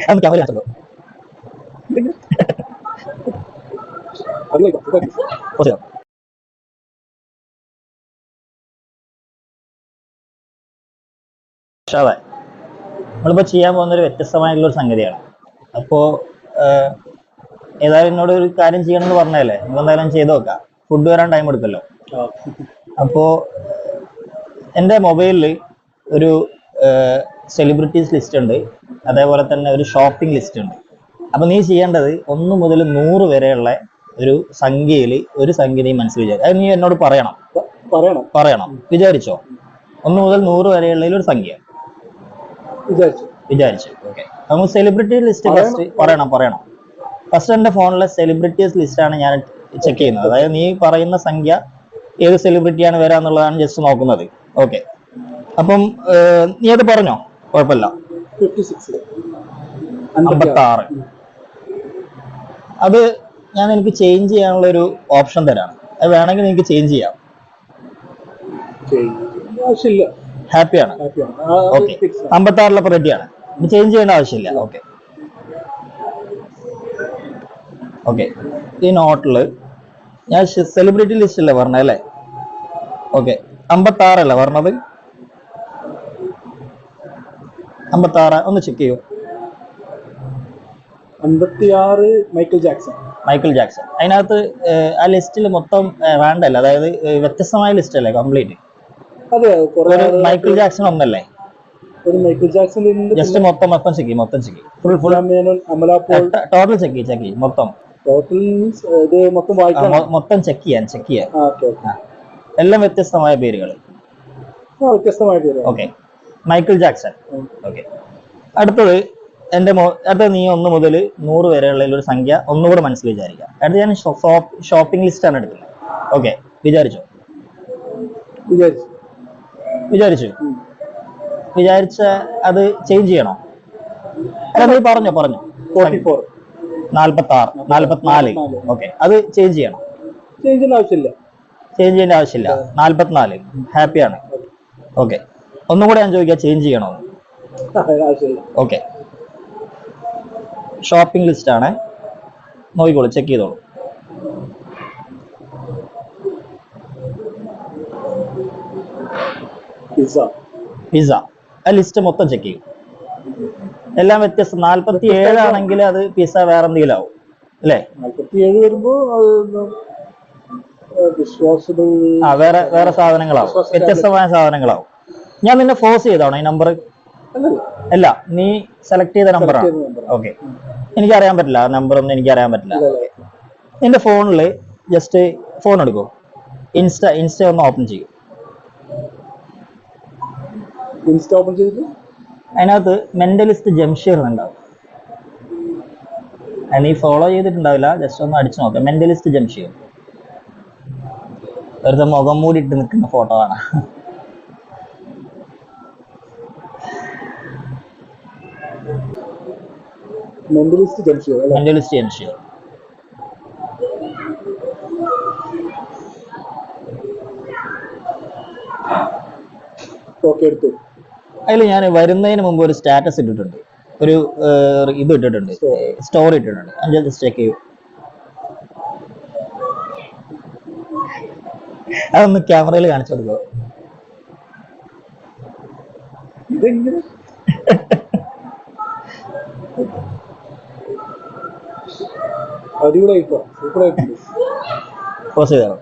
അതൊന്ന് ക്യാമറ കാണിച്ചോ. നമ്മളിപ്പോ ചെയ്യാൻ പോകുന്ന ഒരു വ്യത്യസ്തമായിട്ടുള്ള ഒരു സംഗതിയാണ്. അപ്പോ ഏതായാലും എന്നോട് ഒരു കാര്യം ചെയ്യണമെന്ന് പറഞ്ഞല്ലേ, നിങ്ങൾ എന്തായാലും ചെയ്ത് നോക്കാം. ഫുഡ് വരാൻ ടൈം എടുക്കല്ലോ. അപ്പോ എൻ്റെ മൊബൈലിൽ ഒരു സെലിബ്രിറ്റീസ് ലിസ്റ്റ് ഉണ്ട്, അതേപോലെ തന്നെ ഒരു ഷോപ്പിംഗ് ലിസ്റ്റ് ഉണ്ട്. അപ്പൊ നീ ചെയ്യേണ്ടത് 1 മുതൽ 100 വരെയുള്ള ഒരു സംഖ്യയിൽ ഒരു സംഖ്യ നീ മനസ്സിൽ വിചാരിച്ചു. അത് നീ എന്നോട് പറയണം. വിചാരിച്ചോ? 1 മുതൽ 100 വരെയുള്ള ഒരു സംഖ്യ വിചാരിച്ചു. ഓക്കെ, നമുക്ക് സെലിബ്രിറ്റി ലിസ്റ്റ് ഫസ്റ്റ് പറയണം. ഫസ്റ്റ് എൻ്റെ ഫോണിലെ സെലിബ്രിറ്റീസ് ലിസ്റ്റ് ആണ് ഞാൻ ചെക്ക് ചെയ്യുന്നത്. അതായത് നീ പറയുന്ന സംഖ്യ ഏത് സെലിബ്രിറ്റിയാണ് വരാന്നുള്ളതാണ് ജസ്റ്റ് നോക്കുന്നത്. ഓക്കെ, അപ്പം നീ അത് പറഞ്ഞോ, കുഴപ്പമില്ല. 56. അത് ഞാൻ എനിക്ക് ചേഞ്ച് ചെയ്യാനുള്ള ഒരു ഓപ്ഷൻ തരാം. അത് വേണമെങ്കിൽ നിങ്ങൾക്ക് ചേഞ്ച് ചെയ്യാം. ഹാപ്പിയാണ്? ഓക്കെ, 56 റെഡിയാണ്, ചേഞ്ച് ചെയ്യേണ്ട ആവശ്യമില്ല. ഓക്കെ, ഈ നോട്ടില് ഞാൻ സെലിബ്രിറ്റി ലിസ്റ്റ് അല്ലേ പറഞ്ഞല്ലേ? ഓക്കെ, 56 അല്ലേ പറഞ്ഞത്? 56 ഒന്ന് ചെക്ക് ചെയ്യൂ. 56 മൈക്കിൾ ജാക്സൺ. അതിനകത്ത് ആ ലിസ്റ്റിൽ മൊത്തം റാൻഡല്ല, അതായത് വ്യത്യസ്തമായ ലിസ്റ്റ് അല്ലേ കംപ്ലീറ്റ്? ഒരു മൈക്കിൾ ജാക്സൺ ഒന്നല്ലേ? ജസ്റ്റ് മൊത്തം ചെക്ക് ടോട്ടൽ ചെക്ക് മൊത്തം ചെക്ക് ചെയ്യാൻ എല്ലാം വ്യത്യസ്തമായ പേരുകൾ. Okay, Michael Jackson. ഓക്കെ, അടുത്തത് നീ 1 മുതൽ 100 വരെയുള്ള ഒരു സംഖ്യ ഒന്നുകൂടെ മനസ്സിൽ വിചാരിക്കാം. അടുത്ത് ഞാൻ ഷോപ്പിംഗ് ലിസ്റ്റ് ആണ് എടുക്കുന്നത്. ഓക്കെ, വിചാരിച്ചു? അത് ചേഞ്ച് ചെയ്യണോ? നീ പറഞ്ഞോ. 44. 44. ഓക്കെ, അത് ചേഞ്ച് ചെയ്യണം? ചേഞ്ച് ചെയ്യേണ്ട ആവശ്യമില്ല. 44 ഹാപ്പിയാണ്. ഓക്കെ, ഒന്നുകൂടെ ഞാൻ ചോദിക്കാം, ചേഞ്ച് ചെയ്യണോ? ഓക്കെ, ഷോപ്പിംഗ് ലിസ്റ്റ് ആണ്, നോക്കിക്കോളൂ, ചെക്ക് ചെയ്തോളൂ. പിസ്സ. ആ ലിസ്റ്റ് മൊത്തം ചെക്ക് ചെയ്യും, എല്ലാം വ്യത്യസ്തം. 47 ആണെങ്കിൽ അത് പിസ്സ വേറെ എന്തെങ്കിലും ആവും അല്ലേ? 47 വരുമ്പോ വേറെ സാധനങ്ങളാവും, വ്യത്യസ്തമായ സാധനങ്ങളാവും. ഞാൻ നിന്നെ ഫോഴ്സ് ചെയ്താണോ ഈ നമ്പർ? അല്ല, നീ സെലക്ട് ചെയ്ത നമ്പറാണ്. ഓക്കെ, എനിക്കറിയാൻ പറ്റില്ല, ആ നമ്പർ ഒന്നും എനിക്കറിയാൻ പറ്റില്ല. നിന്റെ ഫോണിൽ ജസ്റ്റ് ഫോൺ എടുക്കൂ, ഇൻസ്റ്റ ഒന്ന് ഓപ്പൺ ചെയ്യും. അതിനകത്ത് മെന്റലിസ്റ്റ് ജംഷീർ ഉണ്ടാവും. നീ ഫോളോ ചെയ്തിട്ടുണ്ടാവില്ല, ജസ്റ്റ് ഒന്ന് അടിച്ചു നോക്കാം. മെന്റലിസ്റ്റ് ജംഷീർ വെറുതെ മുഖം മൂടി ഇട്ട് നിൽക്കുന്ന ഫോട്ടോ ആണ്. മെന്റലിസ്റ്റ് ജംഷീർ. അതിൽ ഞാൻ വരുന്നതിന് മുമ്പ് ഒരു സ്റ്റാറ്റസ് ഇട്ടിട്ടുണ്ട്, ഒരു ഇത് ഇട്ടിട്ടുണ്ട്, സ്റ്റോറി ഇട്ടിട്ടുണ്ട്. ജസ്റ്റ് ചെക്ക് ചെയ്യൂ. അതൊന്ന് ക്യാമറയിൽ കാണിച്ചു കൊടുക്കോ. പോസ് ചെയ്തോ.